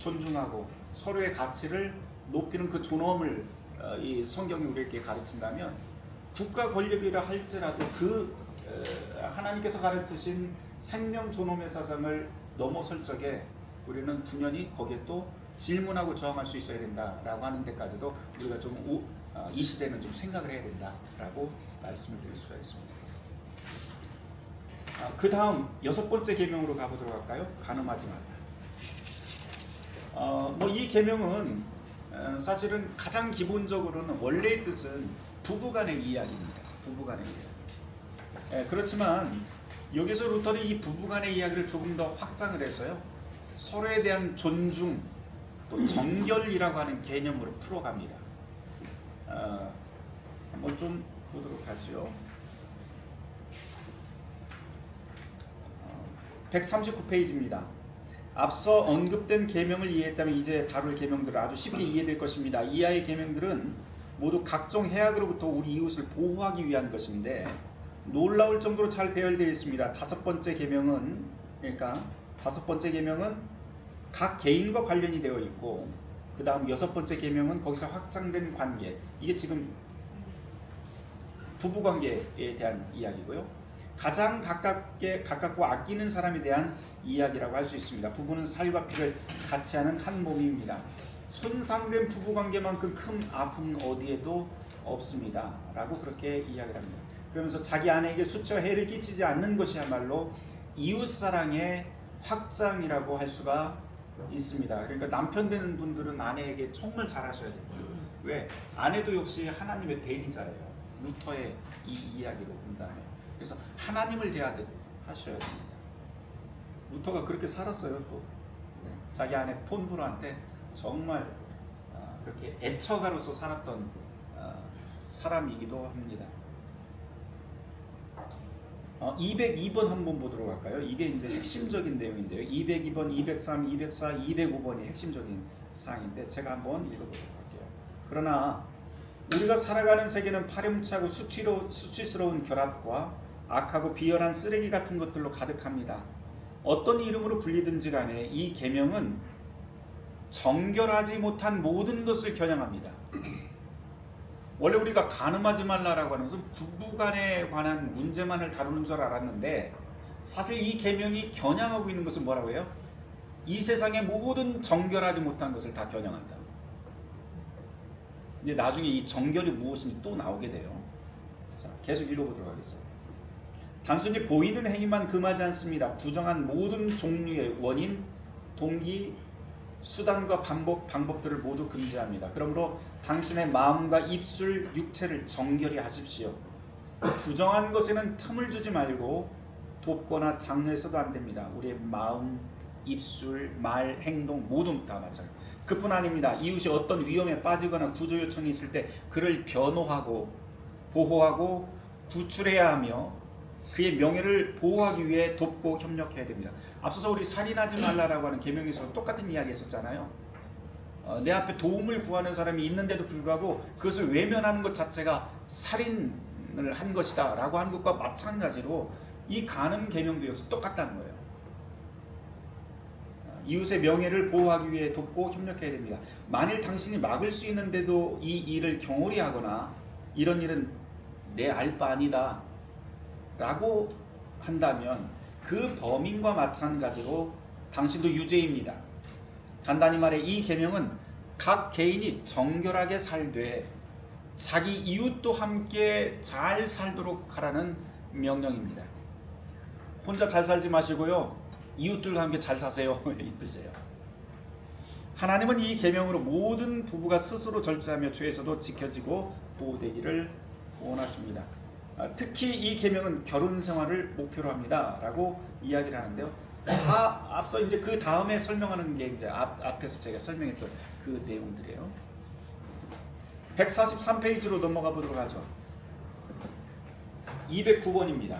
존중하고 서로의 가치를 높이는 그 존엄을 이 성경이 우리에게 가르친다면, 국가 권력이라 할지라도 그 하나님께서 가르치신 생명 존엄의 사상을 넘어설 적에 우리는 분연히 거기에 또 질문하고 저항할 수 있어야 된다라고 하는 데까지도 우리가 좀 이 시대는 좀 생각을 해야 된다라고 말씀을 드릴 수가 있습니다. 그 다음 6번째 계명으로 가보도록 할까요? 간음하지 말라. 이 계명은 사실은 가장 기본적으로는 원래의 뜻은 부부간의 이야기입니다. 부부간의 이야기. 그렇지만 여기서 루터는 이 부부간의 이야기를 조금 더 확장을 해서요, 서로에 대한 존중, 또 정결이라고 하는 개념으로 풀어갑니다. 한번 좀 보도록 하죠. 139페이지입니다. 앞서 언급된 계명을 이해했다면 이제 다룰 계명들은 아주 쉽게 이해될 것입니다. 이하의 계명들은 모두 각종 해악으로부터 우리 이웃을 보호하기 위한 것인데 놀라울 정도로 잘 배열되어 있습니다. 다섯 번째 계명은 각 개인과 관련이 되어 있고, 그 다음 6번째 계명은 거기서 확장된 관계, 이게 지금 부부관계에 대한 이야기고요. 가장 가깝고 아끼는 사람에 대한 이야기라고 할 수 있습니다. 부부는 살과 피를 같이 하는 한 몸입니다. 손상된 부부관계만큼 큰 아픔은 어디에도 없습니다 라고 그렇게 이야기를 합니다. 그러면서 자기 아내에게 수치와 해를 끼치지 않는 것이야말로 이웃사랑의 확장이라고 할 수가 있습니다. 그러니까 남편 되는 분들은 아내에게 정말 잘하셔야 됩니다. 왜? 아내도 역시 하나님의 대리자예요. 루터의 이 이야기로 본다면. 그래서 하나님을 대하듯 하셔야 됩니다. 루터가 그렇게 살았어요. 또 자기 아내 폰브로한테 정말 그렇게 애처가로서 살았던 사람이기도 합니다. 202번 한번 보도록 할까요? 이게 이제 핵심적인 내용인데요. 202번, 203, 204, 205번이 핵심적인 사항인데 제가 한번 읽어보도록 할게요. 그러나 우리가 살아가는 세계는 파렴치하고 수치스러운 결합과 악하고 비열한 쓰레기 같은 것들로 가득합니다. 어떤 이름으로 불리든지 간에 이 계명은 정결하지 못한 모든 것을 겨냥합니다. 원래 우리가 간음하지 말라라고 하는 것은 부부간에 관한 문제만을 다루는 줄 알았는데, 사실 이 계명이 겨냥하고 있는 것은 뭐라고 해요? 이 세상의 모든 정결하지 못한 것을 다 겨냥한다. 이제 나중에 이 정결이 무엇인지 또 나오게 돼요. 자, 계속 읽어보도록 하겠습니다. 단순히 보이는 행위만 금하지 않습니다. 부정한 모든 종류의 원인, 동기, 수단과 방법들을 모두 금지합니다. 그러므로 당신의 마음과 입술, 육체를 정결히 하십시오. 부정한 것에는 틈을 주지 말고 돕거나 장려해서도 안 됩니다. 우리의 마음, 입술, 말, 행동 모두 다 마찬가지입니다. 그뿐 아닙니다. 이웃이 어떤 위험에 빠지거나 구조 요청이 있을 때 그를 변호하고 보호하고 구출해야 하며 그의 명예를 보호하기 위해 돕고 협력해야 됩니다. 앞서서 우리 살인하지 말라라고 하는 계명에서 똑같은 이야기 했었잖아요. 내 앞에 도움을 구하는 사람이 있는데도 불구하고 그것을 외면하는 것 자체가 살인을 한 것이다 라고 하는 것과 마찬가지로 이 간음 계명도 역시 똑같다는 거예요. 이웃의 명예를 보호하기 위해 돕고 협력해야 됩니다. 만일 당신이 막을 수 있는데도 이 일을 경홀히 하거나 이런 일은 내 알 바 아니다 라고 한다면 그 범인과 마찬가지로 당신도 유죄입니다. 간단히 말해 이 계명은 각 개인이 정결하게 살되 자기 이웃도 함께 잘 살도록 하라는 명령입니다. 혼자 잘 살지 마시고요, 이웃들과 함께 잘 사세요 이 뜻이에요. 하나님은 이 계명으로 모든 부부가 스스로 절제하며 죄에서도 지켜지고 보호되기를 원하십니다. 특히 이 계명은 결혼 생활을 목표로 합니다 라고 이야기를 하는데요. 앞서 이제 그 다음에 설명하는 게 이제 앞에서 제가 설명했던 그 내용들이에요. 143페이지로 넘어가 보도록 하죠. 209번입니다.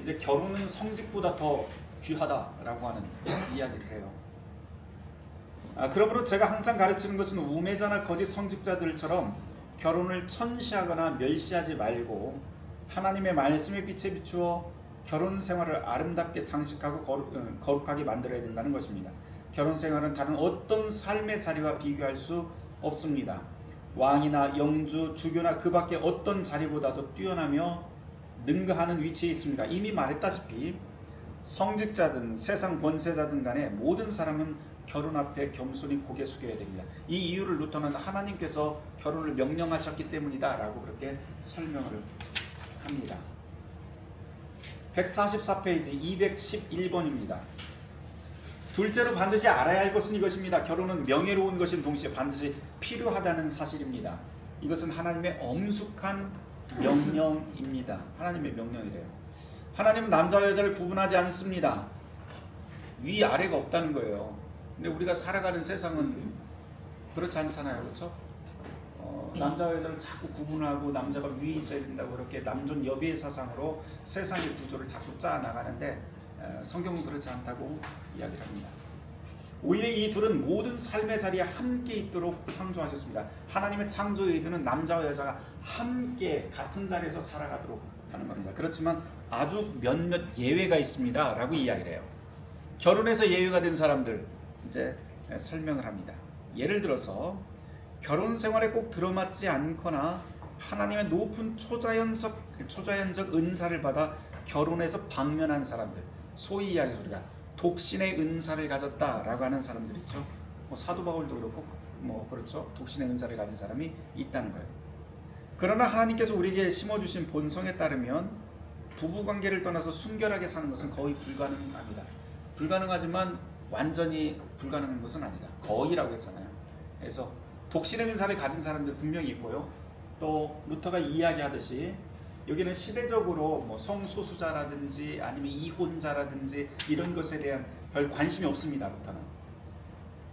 이제 결혼은 성직보다 더 귀하다라고 하는 이야기를 해요. 그러므로 제가 항상 가르치는 것은 우매자나 거짓 성직자들처럼 결혼을 천시하거나 멸시하지 말고 하나님의 말씀의 빛에 비추어 결혼 생활을 아름답게 장식하고 거룩하게 만들어야 된다는 것입니다. 결혼 생활은 다른 어떤 삶의 자리와 비교할 수 없습니다. 왕이나 영주, 주교나 그 밖에 어떤 자리보다도 뛰어나며 능가하는 위치에 있습니다. 이미 말했다시피 성직자든 세상 권세자든 간에 모든 사람은 결혼 앞에 겸손히 고개 숙여야 됩니다. 이 이유를 루터는 하나님께서 결혼을 명령하셨기 때문이다 라고 그렇게 설명을 합니다. 144페이지 211번입니다. 둘째로 반드시 알아야 할 것은 이것입니다. 결혼은 명예로운 것인 동시에 반드시 필요하다는 사실입니다. 이것은 하나님의 엄숙한 명령입니다. 하나님의 명령이래요. 하나님은 남자와 여자를 구분하지 않습니다. 위아래가 없다는 거예요. 근데 우리가 살아가는 세상은 그렇지 않잖아요. 그렇죠? 남자와 여자를 자꾸 구분하고 남자가 위에 있어야 된다고 그렇게 남존 여비의 사상으로 세상의 구조를 자꾸 짜 나가는데 성경은 그렇지 않다고 이야기를 합니다. 오히려 이 둘은 모든 삶의 자리에 함께 있도록 창조하셨습니다. 하나님의 창조의 의도는 남자와 여자가 함께 같은 자리에서 살아가도록 하는 겁니다. 그렇지만 아주 몇몇 예외가 있습니다 라고 이야기를 해요. 결혼해서 예외가 된 사람들 이제 설명을 합니다. 예를 들어서 결혼 생활에 꼭 들어맞지 않거나 하나님의 높은 초자연적 은사를 받아 결혼해서 방면한 사람들, 소위 이야기해서 우리가 독신의 은사를 가졌다라고 하는 사람들 있죠. 사도 바울도 그렇고 그렇죠. 독신의 은사를 가진 사람이 있다는 거예요. 그러나 하나님께서 우리에게 심어주신 본성에 따르면 부부관계를 떠나서 순결하게 사는 것은 거의 불가능합니다. 불가능하지만 완전히 불가능한 것은 아니다. 거의라고 했잖아요. 그래서 독신의 은사를 가진 사람들 분명히 있고요. 또 루터가 이야기하듯이 여기는 시대적으로 성소수자라든지 아니면 이혼자라든지 이런 것에 대한 별 관심이 없습니다. 루터는.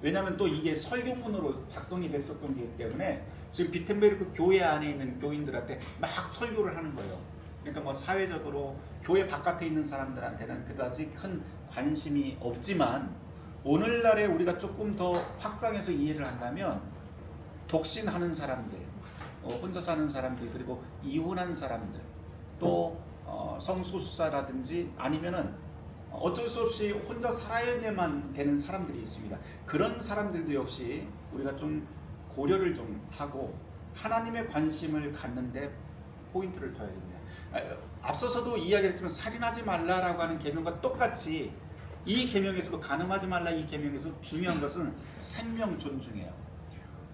왜냐하면 또 이게 설교문으로 작성이 됐었던 거기 때문에 지금 비텐베르크 교회 안에 있는 교인들한테 막 설교를 하는 거예요. 그러니까 사회적으로 교회 바깥에 있는 사람들한테는 그다지 큰 관심이 없지만 오늘날에 우리가 조금 더 확장해서 이해를 한다면 독신하는 사람들, 혼자 사는 사람들, 그리고 이혼한 사람들, 또 성소수자라든지 아니면은 어쩔 수 없이 혼자 살아야만 되는 사람들이 있습니다. 그런 사람들도 역시 우리가 좀 고려를 좀 하고 하나님의 관심을 갖는데 포인트를 둬야 됩니다. 앞서서도 이야기했지만 살인하지 말라라고 하는 계명과 똑같이 이 계명에서도 간음하지 말라 이 계명에서 중요한 것은 생명 존중이에요.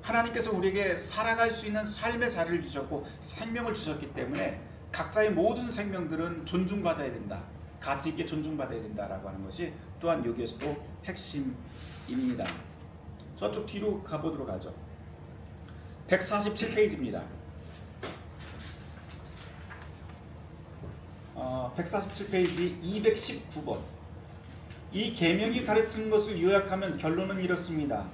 하나님께서 우리에게 살아갈 수 있는 삶의 자리를 주셨고 생명을 주셨기 때문에 각자의 모든 생명들은 존중받아야 된다. 가치 있게 존중받아야 된다라고 하는 것이 또한 여기에서도 핵심입니다. 저쪽 뒤로 가보도록 하죠. 147페이지입니다. 147페이지 219번. 이 계명이 가르치는 것을 요약하면 결론은 이렇습니다.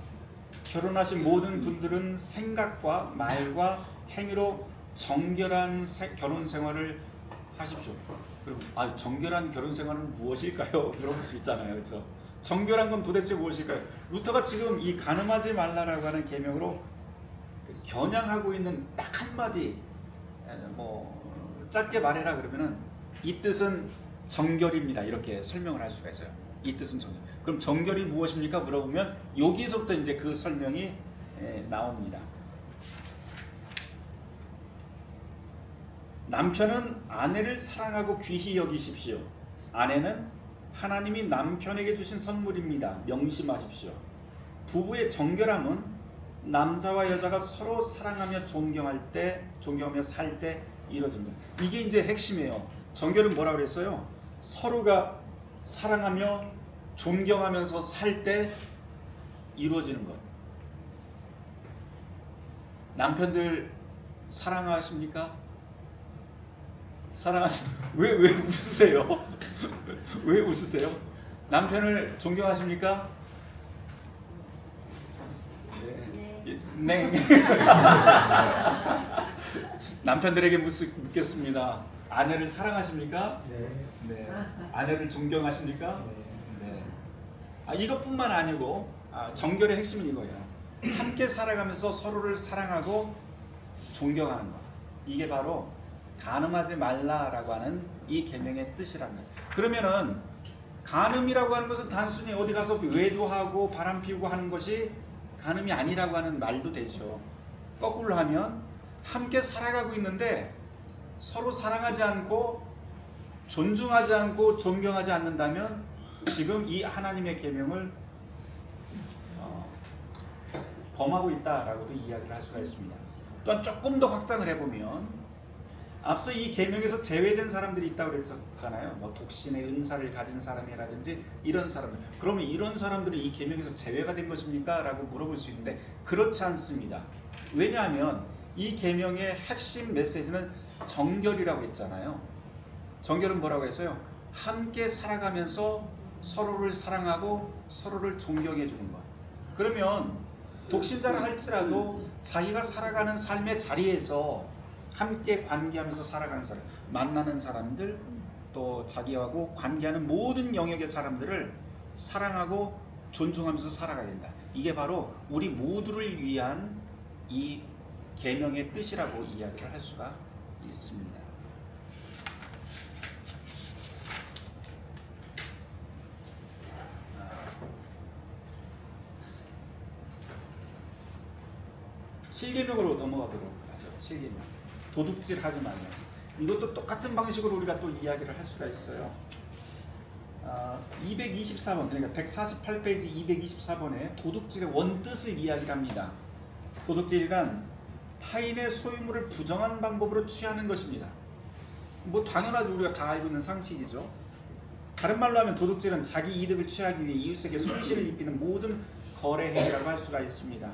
결혼하신 모든 분들은 생각과 말과 행위로 정결한 결혼 생활을 하십시오. 그리고 정결한 결혼 생활은 무엇일까요? 물어볼 수 있잖아요, 그렇죠? 정결한 건 도대체 무엇일까요? 루터가 지금 이 간음하지 말라라고 하는 계명으로 겨냥하고 있는 딱 한마디, 짧게 말해라 그러면은 이 뜻은 정결입니다. 이렇게 설명을 할 수가 있어요. 이 뜻은 정결. 그럼 정결이 무엇입니까? 물어보면 여기서부터 이제 그 설명이 나옵니다. 남편은 아내를 사랑하고 귀히 여기십시오. 아내는 하나님이 남편에게 주신 선물입니다. 명심하십시오. 부부의 정결함은 남자와 여자가 서로 사랑하며 존경하며 살 때 이루어집니다. 이게 이제 핵심이에요. 정결은 뭐라고 그랬어요? 서로가 사랑하며 존경하면서 살 때 이루어지는 것. 남편들 사랑하십니까? 왜 웃으세요? 왜 웃으세요? 남편을 존경하십니까? 네. 남편들에게 묻겠습니다. 아내를 사랑하십니까? 네. 아내를 존경하십니까? 네. 이것뿐만 아니고 정결의 핵심은 이거예요. 함께 살아가면서 서로를 사랑하고 존경하는 것. 이게 바로 간음하지 말라라고 하는 이 계명의 뜻이랍니다. 그러면은 간음이라고 하는 것은 단순히 어디 가서 외도하고 바람 피우고 하는 것이 간음이 아니라고 하는 말도 되죠. 거꾸로 하면 함께 살아가고 있는데 서로 사랑하지 않고 존중하지 않고 존경하지 않는다면 지금 이 하나님의 계명을 범하고 있다라고도 이야기를 할 수가 있습니다. 또한 조금 더 확장을 해보면 앞서 이 계명에서 제외된 사람들이 있다고 그랬잖아요. 뭐 독신의 은사를 가진 사람이라든지 이런 사람들. 그러면 이런 사람들은 이 계명에서 제외가 된 것입니까? 라고 물어볼 수 있는데 그렇지 않습니다. 왜냐하면 이 계명의 핵심 메시지는 정결이라고 했잖아요. 정결은 뭐라고 했어요? 함께 살아가면서 서로를 사랑하고 서로를 존경해 주는 것. 그러면 독신자라 할지라도 자기가 살아가는 삶의 자리에서 함께 관계하면서 살아가는 사람, 만나는 사람들, 또 자기하고 관계하는 모든 영역의 사람들을 사랑하고 존중하면서 살아가야 된다. 이게 바로 우리 모두를 위한 이 계명의 뜻이라고 이야기를 할 수가 있습니다. 칠계명으로 넘어가 보도록 하죠. 7계명. 도둑질 하지 말라. 이것도 똑같은 방식으로 우리가 또 이야기를 할 수가 있어요. 224번, 그러니까 148페이지 224번에 도둑질의 원뜻을 이야기를 합니다. 도둑질이란 타인의 소유물을 부정한 방법으로 취하는 것입니다. 뭐 당연하죠. 우리가 다 알고 있는 상식이죠. 다른 말로 하면 도둑질은 자기 이득을 취하기 위해 이웃에게 손실을 입히는 모든 거래 행위라고 할 수가 있습니다.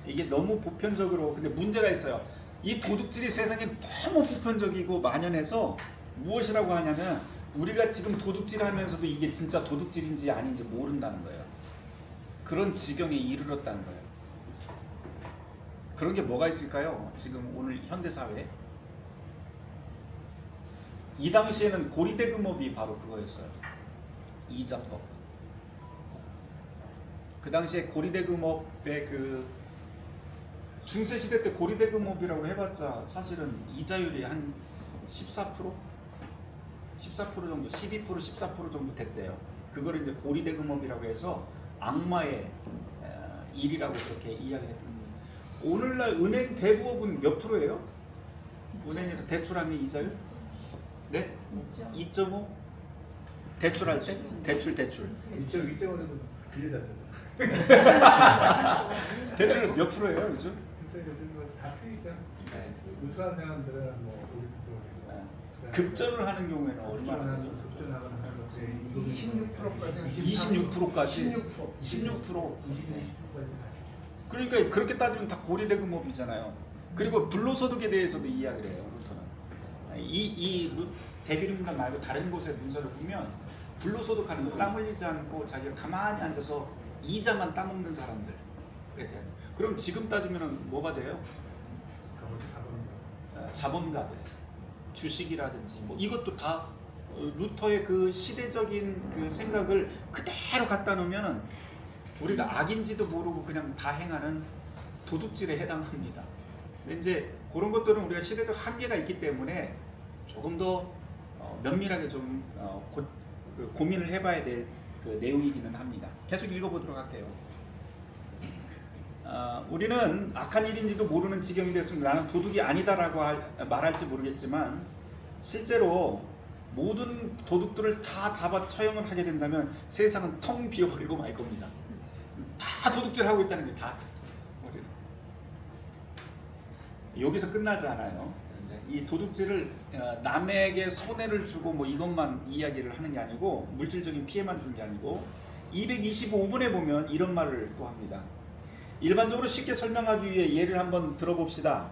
이게 너무 보편적으로, 근데 문제가 있어요. 이 도둑질이 세상에 너무 보편적이고 만연해서 무엇이라고 하냐면 우리가 지금 도둑질하면서도 이게 진짜 도둑질인지 아닌지 모른다는 거예요. 그런 지경에 이르렀다는 거예요. 그런 게 뭐가 있을까요? 지금 오늘 현대사회에 이 당시에는 고리대금업이 바로 그거였어요. 이자법. 그 당시에 고리대금업의 그 중세시대 때 고리대금업이라고 해봤자 사실은 이자율이 한 14%? 14% 정도, 12%, 14% 정도 됐대요. 그거를 이제 고리대금업이라고 해서 악마의 일이라고 그렇게 이야기했던 거예요. 오늘날 은행 대부업은 몇 프로예요? 은행에서 대출하면 이자율? 네? 2.5? 대출할 때? 대출 2.5에도 빌려다 대출 몇 프로예요 요즘? 다 틀리죠. 우수한 사람들은 뭐 급전을 하는 경우에는 얼마나 되죠? 급전하는 26%까지 16%. 그러니까 그렇게 따지면 다 고리대금업이잖아요. 그리고 불로소득에 대해서도 이야기를 해요. 루터는 이 대비림당 말고 다른 곳의 문서를 보면 불로소득하는 거, 땀 흘리지 않고 자기가 가만히 앉아서 이자만 따먹는 사람들. 그럼 지금 따지면 뭐가 돼요? 자본가들, 주식이라든지 뭐 이것도 다 루터의 그 시대적인 그 생각을 그대로 갖다 놓으면 우리가 악인지도 모르고 그냥 다 행하는 도둑질에 해당합니다. 근데 이제 그런 것들은 우리가 시대적 한계가 있기 때문에 조금 더 면밀하게 좀 고민을 해봐야 될 그 내용이기는 합니다. 계속 읽어보도록 할게요. 우리는 악한 일인지도 모르는 지경이 됐습니다. 나는 도둑이 아니다라고 말할지 모르겠지만 실제로 모든 도둑들을 다 잡아 처형을 하게 된다면 세상은 텅 비어버리고 말 겁니다. 다 도둑질하고 있다는 게 다. 여기서 끝나지 않아요. 이 도둑질을 남에게 손해를 주고 뭐 이것만 이야기를 하는 게 아니고 물질적인 피해만 주는 게 아니고 225번에 보면 이런 말을 또 합니다. 일반적으로 쉽게 설명하기 위해 예를 한번 들어봅시다.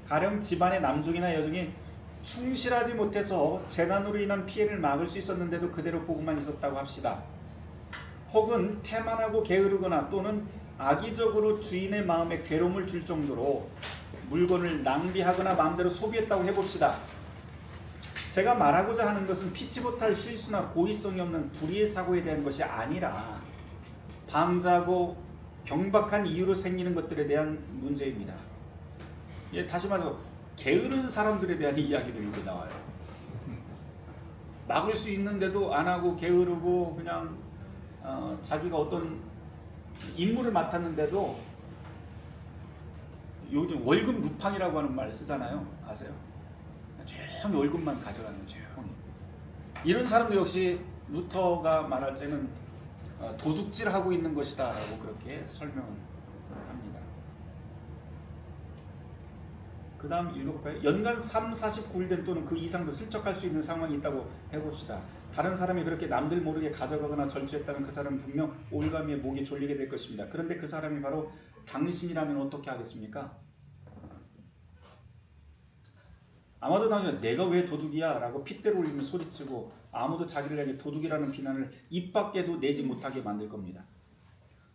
가령 집안의 남종이나 여종이 충실하지 못해서 재난으로 인한 피해를 막을 수 있었는데도 그대로 보고만 있었다고 합시다. 혹은 태만하고 게으르거나 또는 악의적으로 주인의 마음에 괴로움을 줄 정도로 물건을 낭비하거나 마음대로 소비했다고 해봅시다. 제가 말하고자 하는 것은 피치 못할 실수나 고의성이 없는 불의의 사고에 대한 것이 아니라 방자하고 경박한 이유로 생기는 것들에 대한 문제입니다. 다시 말해서 게으른 사람들에 대한 이야기들이 나와요. 막을 수 있는데도 안 하고 게으르고 그냥 자기가 어떤 임무를 맡았는데도 요즘 월급 루팡이라고 하는 말 쓰잖아요. 아세요? 조용히 월급만 가져가는 조용히. 이런 사람도 역시 루터가 말할 때는 도둑질하고 있는 것이다라고 그렇게 설명합니다. 그 다음 읽어볼까요? 연간 3, 49일 또는 그 이상도 슬쩍할 수 있는 상황이 있다고 해봅시다. 다른 사람이 그렇게 남들 모르게 가져가거나 절취했다면 그 사람은 분명 올가미에 목이 졸리게 될 것입니다. 그런데 그 사람이 바로 당신이라면 어떻게 하겠습니까? 아마도 당연히 내가 왜 도둑이야? 라고 핏대를 올리며 소리치고 아무도 자기를 향해 도둑이라는 비난을 입 밖에도 내지 못하게 만들 겁니다.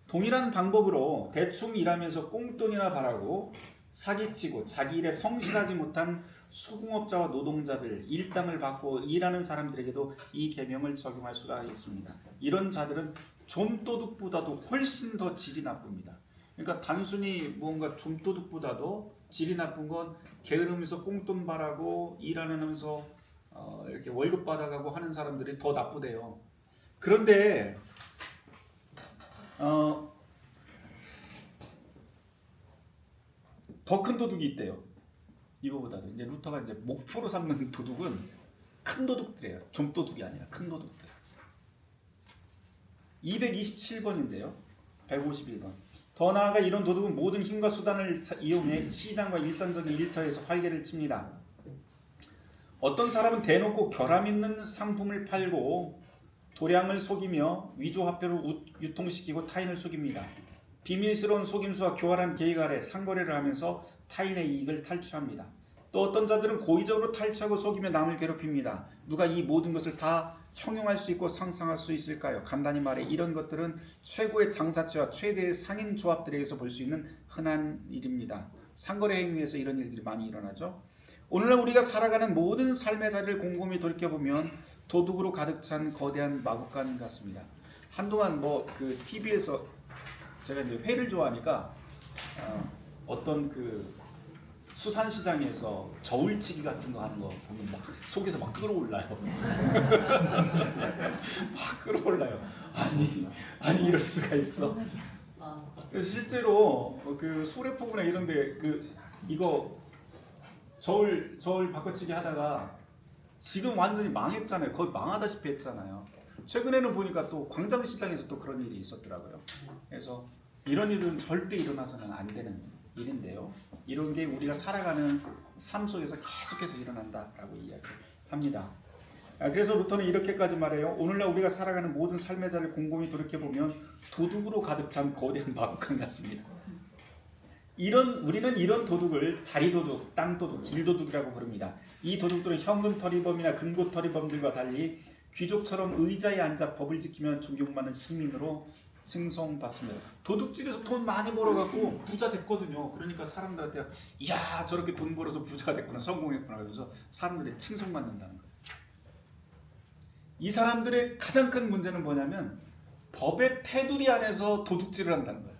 동일한 방법으로 대충 일하면서 꽁돈이나 바라고 사기치고 자기 일에 성실하지 못한 수공업자와 노동자들, 일당을 받고 일하는 사람들에게도 이 계명을 적용할 수가 있습니다. 이런 자들은 좀도둑보다도 훨씬 더 질이 나쁩니다. 그러니까 단순히 뭔가 좀도둑보다도 질이 나쁜 건 게으르면서 꽁돈 바라고 일하면서 이렇게 월급 받아가고 하는 사람들이 더 나쁘대요. 그런데 더 큰 도둑이 있대요. 이거보다도 이제 루터가 이제 목표로 삼는 도둑은 큰 도둑들이에요. 좀 도둑이 아니라 큰 도둑들. 227번인데요. 151번. 더 나아가 이런 도둑은 모든 힘과 수단을 이용해 시장과 일상적인 일터에서 활개를 칩니다. 어떤 사람은 대놓고 결함 있는 상품을 팔고 도량을 속이며 위조화폐를 유통시키고 타인을 속입니다. 비밀스러운 속임수와 교활한 계획 아래 상거래를 하면서 타인의 이익을 탈취합니다. 또 어떤 자들은 고의적으로 탈취하고 속이며 남을 괴롭힙니다. 누가 이 모든 것을 다 형용할 수 있고 상상할 수 있을까요? 간단히 말해 이런 것들은 최고의 장사처와 최대의 상인 조합들에게서 볼 수 있는 흔한 일입니다. 상거래 행위에서 이런 일들이 많이 일어나죠. 오늘날 우리가 살아가는 모든 삶의 자리를 곰곰이 돌이켜보면 도둑으로 가득 찬 거대한 마구간 같습니다. 한동안 그 TV에서 제가 이제 회를 좋아하니까 어떤 그 수산시장에서 저울치기 같은 거 하는 거 보면 막 속에서 막 끌어올라요. 막 끌어올라요. 아니 이럴 수가 있어. 그래서 실제로 그 소래포구나 이런데 이거 저울 바꿔치기 하다가 지금 완전히 망했잖아요. 거의 망하다시피 했잖아요. 최근에는 보니까 또 광장시장에서 또 그런 일이 있었더라고요. 그래서 이런 일은 절대 일어나서는 안 되는 일인데요. 이런 게 우리가 살아가는 삶 속에서 계속해서 일어난다라고 이야기합니다. 그래서 루터는 이렇게까지 말해요. 오늘날 우리가 살아가는 모든 삶의 자리를 곰곰이 돌이켜보면 도둑으로 가득 찬 거대한 마구간 같습니다. 우리는 이런 도둑을 자리도둑, 땅도둑, 길도둑이라고 부릅니다. 이 도둑들은 현금털이범이나 금고털이범들과 달리 귀족처럼 의자에 앉아 법을 지키면 존경받는 시민으로 칭송받습니다. 도둑질에서 돈 많이 벌어갖고 부자 됐거든요. 그러니까 사람들한테 이야 저렇게 돈 벌어서 부자가 됐구나, 성공했구나 그래서 사람들이 칭송받는다는 거예요. 이 사람들의 가장 큰 문제는 뭐냐면 법의 테두리 안에서 도둑질을 한다는 거예요.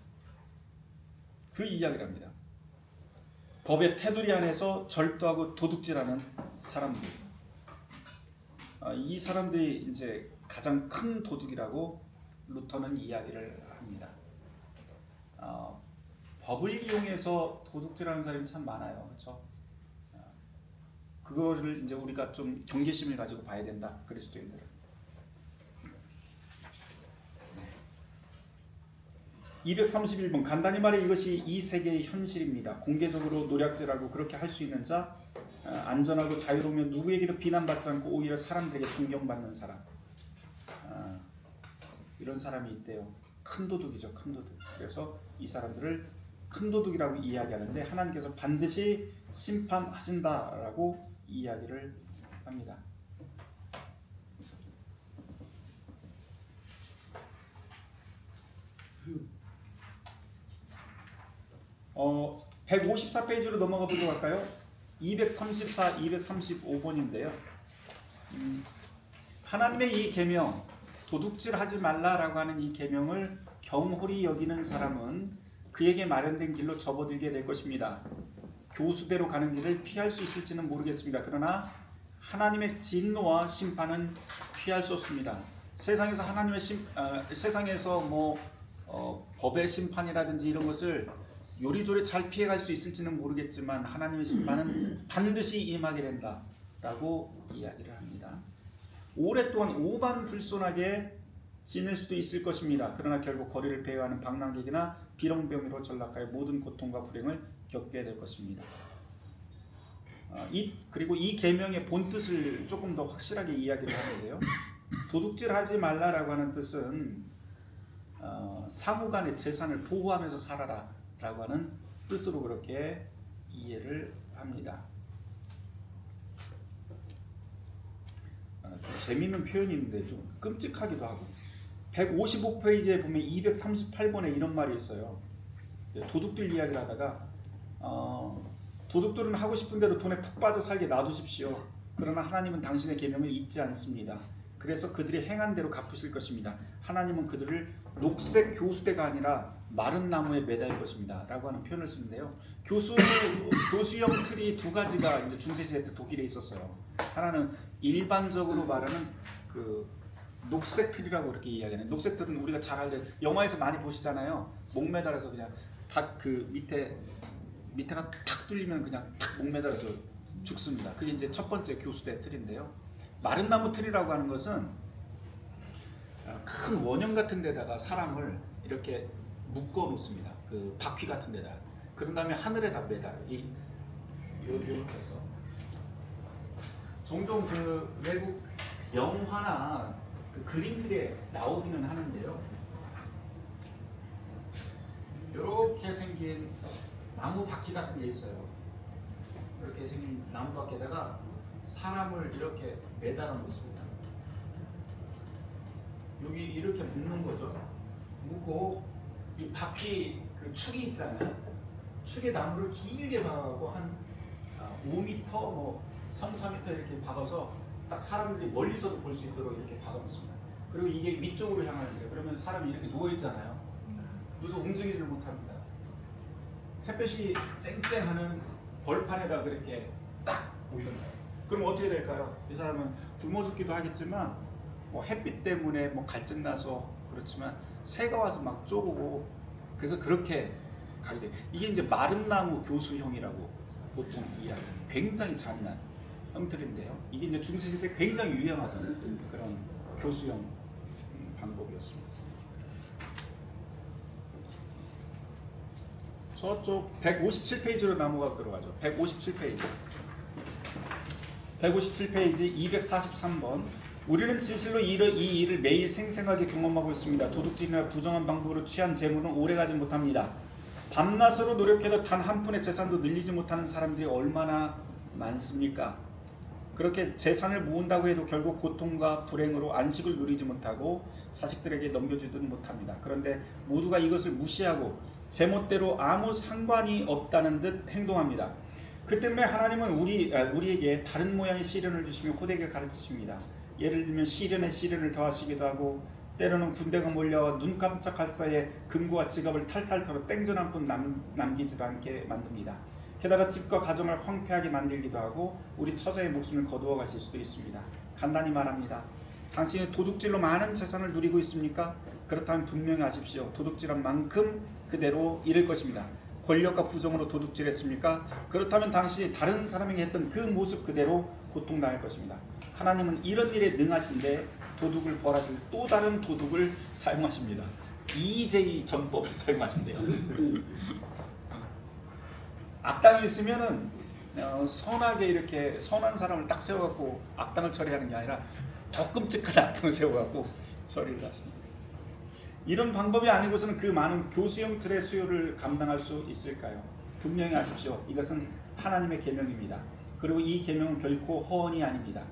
그 이야기를 합니다. 법의 테두리 안에서 절도하고 도둑질하는 사람들. 이 사람들이 이제 가장 큰 도둑이라고 루터는 이야기를 합니다. 법을 이용해서 도둑질하는 사람이 참 많아요, 그렇죠? 그거를 이제 우리가 좀 경계심을 가지고 봐야 된다, 그리스도인들은. 231번. 간단히 말해 이것이 이 세계의 현실입니다. 공개적으로 노략질하고 그렇게 할 수 있는 자, 안전하고 자유로우면 누구에게도 비난받지 않고 오히려 사람들에게 존경받는 사람. 이런 사람이 있대요. 큰 도둑이죠, 큰 도둑. 그래서 이 사람들을 큰 도둑이라고 이야기하는데 하나님께서 반드시 심판하신다라고 이야기를 합니다. 154페이지로 넘어가 보도록 할까요? 234, 235번인데요. 하나님의 이 계명, 도둑질하지 말라라고 하는 이 계명을 경홀히 여기는 사람은 그에게 마련된 길로 접어들게 될 것입니다. 교수대로 가는 길을 피할 수 있을지는 모르겠습니다. 그러나 하나님의 진노와 심판은 피할 수 없습니다. 세상에서 세상에서 법의 심판이라든지 이런 것을 요리조리 잘 피해갈 수 있을지는 모르겠지만 하나님의 심판은 반드시 임하게 된다라고 이야기를 합니다. 오랫동안 오반불손하게 지낼 수도 있을 것입니다. 그러나 결국 거리를 배회하는 방랑객이나 비렁병이로 전락하여 모든 고통과 불행을 겪게 될 것입니다. 그리고 이 계명의 본뜻을 조금 더 확실하게 이야기를 하는데요. 도둑질하지 말라라고 하는 뜻은 상호간의 재산을 보호하면서 살아라라고 하는 뜻으로 그렇게 이해를 합니다. 좀 재미있는 표현이 있는데 좀 끔찍하기도 하고 155페이지에 보면 238번에 이런 말이 있어요. 도둑들 이야기를 하다가 도둑들은 하고 싶은 대로 돈에 푹 빠져 살게 놔두십시오. 그러나 하나님은 당신의 계명을 잊지 않습니다. 그래서 그들이 행한 대로 갚으실 것입니다. 하나님은 그들을 녹색 교수대가 아니라 마른 나무에 매달 것입니다. 라고 하는 표현을 쓰는데요. 교수형 틀이 두 가지가 이제 중세시대 때 독일에 있었어요. 하나는 일반적으로 말하는 그 녹색 틀이라고 그렇게 이야기하는. 녹색 틀은 우리가 잘 알는 영화에서 많이 보시잖아요. 목 매달아서 그냥 딱 그 밑에가 탁 뚫리면 그냥 탁 목 매달아서 죽습니다. 그게 이제 첫 번째 교수대 틀인데요. 마른 나무 틀이라고 하는 것은 큰 원형 같은 데다가 사람을 이렇게 묶어 놓습니다. 그 바퀴 같은 데다. 그런 다음에 하늘에다 매달아요. 이렇게 해서 종종 그 외국 영화나 그 그림들에 나오기는 하는데요. 이렇게 생긴 나무 바퀴 같은 게 있어요. 이렇게 생긴 나무 바퀴에다가 사람을 이렇게 매달아 놓습니다. 여기 이렇게 묶는 거죠. 묶고 이 바퀴 그 축이 있잖아요. 축에 나무를 길게 박아갖고 한 5m, 3, 4m 이렇게 박아서 딱 사람들이 멀리서도 볼 수 있도록 이렇게 박아놓습니다. 그리고 이게 위쪽으로 향하는데 그러면 사람이 이렇게 누워 있잖아요. 그래서 움직이지를 못합니다. 햇볕이 쨍쨍하는 벌판에다 그렇게 딱 올려놔요. 그럼 어떻게 될까요? 이 사람은 굶어 죽기도 하겠지만 햇빛 때문에 갈증 나서 그렇지만 새가 와서 막 쪼르고 그래서 그렇게 가게 돼요. 이게 이제 마른 나무 교수형이라고 보통 이야기해요. 굉장히 잔인한 형틀인데요. 이게 이제 중세시대 굉장히 유행하던 그런 교수형 방법이었습니다. 저쪽 157페이지로 넘어가 들어가죠. 157페이지. 157페이지 243번. 우리는 진실로 이 일을 매일 생생하게 경험하고 있습니다. 도둑질이나 부정한 방법으로 취한 재물은 오래가지 못합니다. 밤낮으로 노력해도 단 한 푼의 재산도 늘리지 못하는 사람들이 얼마나 많습니까? 그렇게 재산을 모은다고 해도 결국 고통과 불행으로 안식을 누리지 못하고 자식들에게 넘겨주지도 못합니다. 그런데 모두가 이것을 무시하고 제멋대로 아무 상관이 없다는 듯 행동합니다. 그 때문에 하나님은 우리에게 다른 모양의 시련을 주시며 호되게 가르치십니다. 예를 들면 시련에 시련을 더하시기도 하고 때로는 군대가 몰려와 눈 깜짝할 사이에 금고와 지갑을 탈탈 털어 땡전 한 푼 남기지도 않게 만듭니다. 게다가 집과 가정을 황폐하게 만들기도 하고 우리 처자의 목숨을 거두어 가실 수도 있습니다. 간단히 말합니다. 당신이 도둑질로 많은 재산을 누리고 있습니까? 그렇다면 분명히 아십시오. 도둑질한 만큼 그대로 잃을 것입니다. 권력과 부정으로 도둑질했습니까? 그렇다면 당신이 다른 사람에게 했던 그 모습 그대로 고통당할 것입니다. 하나님은 이런 일에 능하신데 도둑을 벌하실 또 다른 도둑을 사용하십니다. EJ 전법을 사용하신대요. 악당이 있으면은 선하게 이렇게 선한 사람을 딱 세워갖고 악당을 처리하는 게 아니라 더 끔찍한 악당을 세워갖고 처리를 하십니다. 이런 방법이 아니고서는 그 많은 교수형 틀의 수요를 감당할 수 있을까요? 분명히 아십시오. 이것은 하나님의 계명입니다. 그리고 이 계명은 결코 허언이 아닙니다.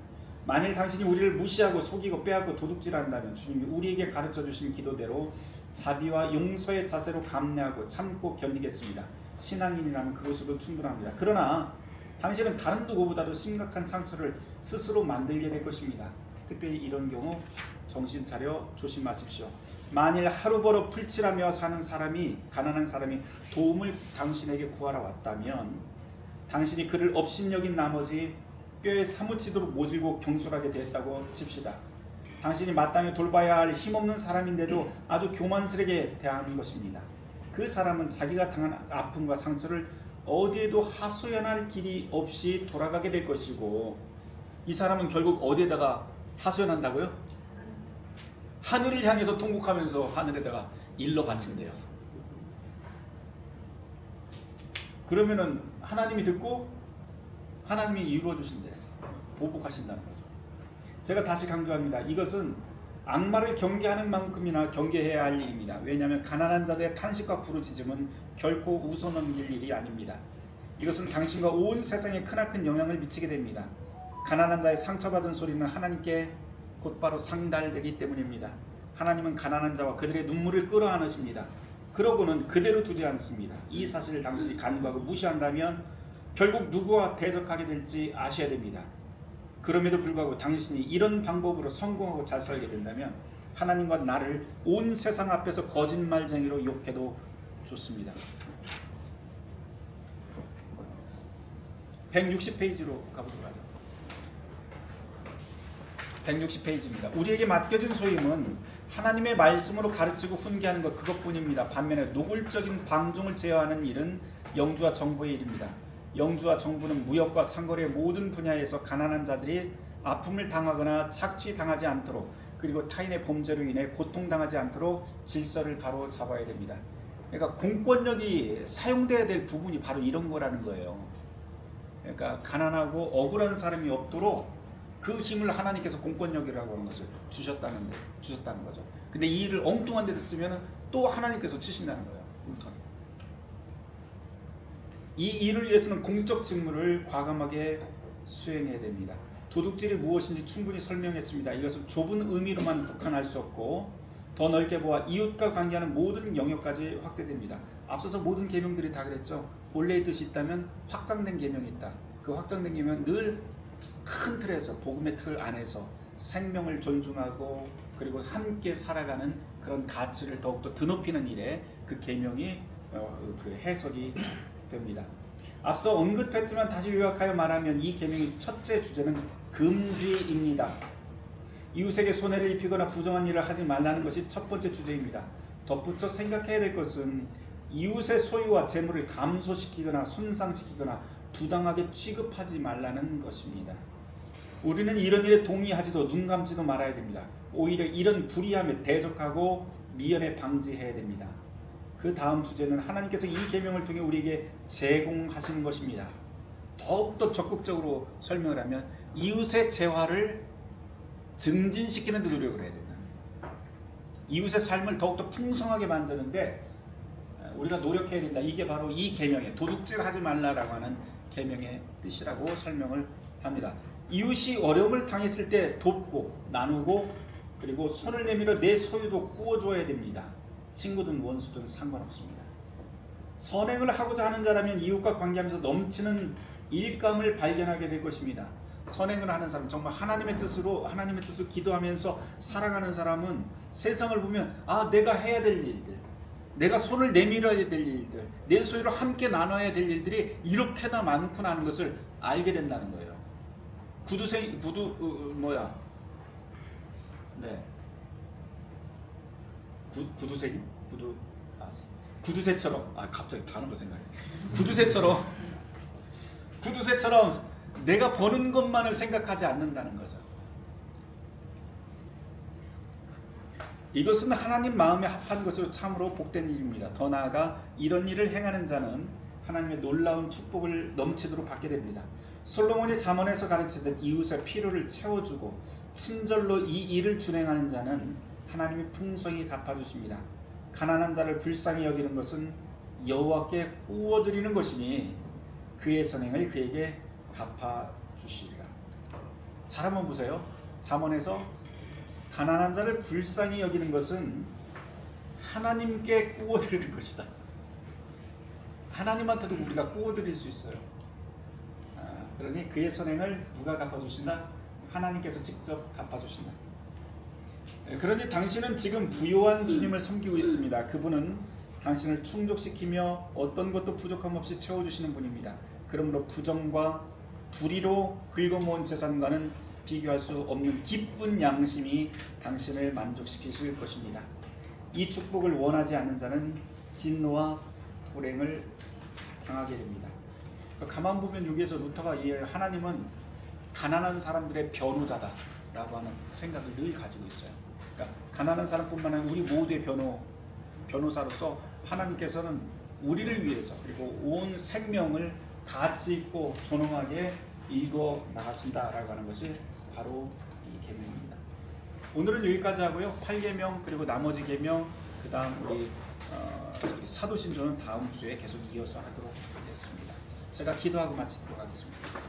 만일 당신이 우리를 무시하고 속이고 빼앗고 도둑질한다면 주님이 우리에게 가르쳐 주신 기도대로 자비와 용서의 자세로 감내하고 참고 견디겠습니다. 신앙인이라면 그것으로 충분합니다. 그러나 당신은 다른 누구보다도 심각한 상처를 스스로 만들게 될 것입니다. 특별히 이런 경우 정신 차려 조심하십시오. 만일 하루 벌어 풀칠하며 사는 사람이 가난한 사람이 도움을 당신에게 구하러 왔다면 당신이 그를 업신여긴 나머지 뼈에 사무치도록 모질고 경솔하게 되었다고 칩시다. 당신이 마땅히 돌봐야 할 힘없는 사람인데도 아주 교만스럽게 대하는 것입니다. 그 사람은 자기가 당한 아픔과 상처를 어디에도 하소연할 길이 없이 돌아가게 될 것이고, 이 사람은 결국 어디에다가 하소연한다고요? 하늘을 향해서 통곡하면서 하늘에다가 일러 바친대요. 그러면은 하나님이 듣고 하나님이 이루어 주신대. 보복하신다는 거죠. 제가 다시 강조합니다. 이것은 악마를 경계하는 만큼이나 경계해야 할 일입니다. 왜냐하면 가난한 자들의 탄식과 부르짖음은 결코 웃어넘길 일이 아닙니다. 이것은 당신과 온 세상에 크나큰 영향을 미치게 됩니다. 가난한 자의 상처받은 소리는 하나님께 곧바로 상달되기 때문입니다. 하나님은 가난한 자와 그들의 눈물을 끌어안으십니다. 그러고는 그대로 두지 않습니다. 이 사실을 당신이 간과하고 무시한다면 결국 누구와 대적하게 될지 아셔야 됩니다. 그럼에도 불구하고 당신이 이런 방법으로 성공하고 잘 살게 된다면 하나님과 나를 온 세상 앞에서 거짓말쟁이로 욕해도 좋습니다. 160페이지로 가보도록 하죠. 160페이지입니다. 우리에게 맡겨진 소임은 하나님의 말씀으로 가르치고 훈계하는 것 그것뿐입니다. 반면에 노골적인 방종을 제어하는 일은 영주와 정부의 일입니다. 영주와 정부는 무역과 상거래의 모든 분야에서 가난한 자들이 아픔을 당하거나 착취당하지 않도록, 그리고 타인의 범죄로 인해 고통당하지 않도록 질서를 바로 잡아야 됩니다. 그러니까 공권력이 사용돼야 될 부분이 바로 이런 거라는 거예요. 그러니까 가난하고 억울한 사람이 없도록 그 힘을 하나님께서 공권력이라고 하는 것을 주셨다는 거죠. 근데 이 일을 엉뚱한 데다 쓰면 또 하나님께서 치신다는 거예요. 엉뚱하게. 이 일을 위해서는 공적 직무를 과감하게 수행해야 됩니다. 도둑질이 무엇인지 충분히 설명했습니다. 이것은 좁은 의미로만 국한할 수 없고 더 넓게 보아 이웃과 관계하는 모든 영역까지 확대됩니다. 앞서서 모든 계명들이 다 그랬죠. 본래의 뜻이 있다면 확장된 계명이 있다. 그 확장된 계명은 늘 큰 틀에서, 복음의 틀 안에서 생명을 존중하고 그리고 함께 살아가는 그런 가치를 더욱더 드높이는 일에 그 계명이 그 해석이 됩니다. 앞서 언급했지만 다시 요약하여 말하면 이 계명의 첫째 주제는 금지입니다. 이웃에게 손해를 입히거나 부정한 일을 하지 말라는 것이 첫 번째 주제입니다. 덧붙여 생각해야 될 것은 이웃의 소유와 재물을 감소시키거나 손상시키거나 부당하게 취급하지 말라는 것입니다. 우리는 이런 일에 동의하지도 눈 감지도 말아야 됩니다. 오히려 이런 불의함에 대적하고 미연에 방지해야 됩니다. 그 다음 주제는 하나님께서 이 계명을 통해 우리에게 제공하시는 것입니다. 더욱더 적극적으로 설명을 하면 이웃의 재화를 증진시키는 데 노력을 해야 된다. 이웃의 삶을 더욱더 풍성하게 만드는데 우리가 노력해야 된다. 이게 바로 이 계명의 도둑질하지 말라라고 하는 계명의 뜻이라고 설명을 합니다. 이웃이 어려움을 당했을 때 돕고 나누고 그리고 손을 내밀어 내 소유도 구워줘야 됩니다. 친구든 원수든 상관없습니다. 선행을 하고자 하는 자라면 이웃과 관계하면서 넘치는 일감을 발견하게 될 것입니다. 선행을 하는 사람, 정말 하나님의 뜻으로 기도하면서 살아가는 사람은 세상을 보면 내가 해야 될 일들, 내가 손을 내밀어야 될 일들, 내 소유를 함께 나눠야 될 일들이 이렇게나 많구나 하는 것을 알게 된다는 거예요. 구두쇠처럼 갑자기 단어가 생각해. 구두쇠처럼 내가 버는 것만을 생각하지 않는다는 거죠. 이것은 하나님 마음에 합한 것으로 참으로 복된 일입니다. 더 나아가 이런 일을 행하는 자는 하나님의 놀라운 축복을 넘치도록 받게 됩니다. 솔로몬이 잠언에서 가르치듯 이웃의 필요를 채워주고 친절로 이 일을 준행하는 자는 하나님이 풍성히 갚아주십니다. 가난한 자를 불쌍히 여기는 것은 여호와께 구워드리는 것이니 그의 선행을 그에게 갚아주시리라. 잘 한번 보세요. 잠언에서 가난한 자를 불쌍히 여기는 것은 하나님께 구워드리는 것이다. 하나님한테도 우리가 구워드릴 수 있어요. 그러니 그의 선행을 누가 갚아주신다? 하나님께서 직접 갚아주신다. 그러니 당신은 지금 부요한 주님을 섬기고 있습니다. 그분은 당신을 충족시키며 어떤 것도 부족함 없이 채워주시는 분입니다. 그러므로 부정과 불의로 긁어모은 재산과는 비교할 수 없는 기쁜 양심이 당신을 만족시키실 것입니다. 이 축복을 원하지 않는 자는 진노와 불행을 당하게 됩니다. 가만 보면 여기에서 루터가 하나님은 가난한 사람들의 변호자다라고 하는 생각을 늘 가지고 있어요. 그러니까 가난한 사람뿐만 아니라 우리 모두의 변호사로서 하나님께서는 우리를 위해서 그리고 온 생명을 가치 있고 존엄하게 읽어 나가신다라고 하는 것이 바로 이 계명입니다. 오늘은 여기까지 하고요. 8계명 그리고 나머지 계명 그다음 우리 사도신조는 다음 주에 계속 이어서 하도록 하겠습니다. 제가 기도하고 마치도록 하겠습니다.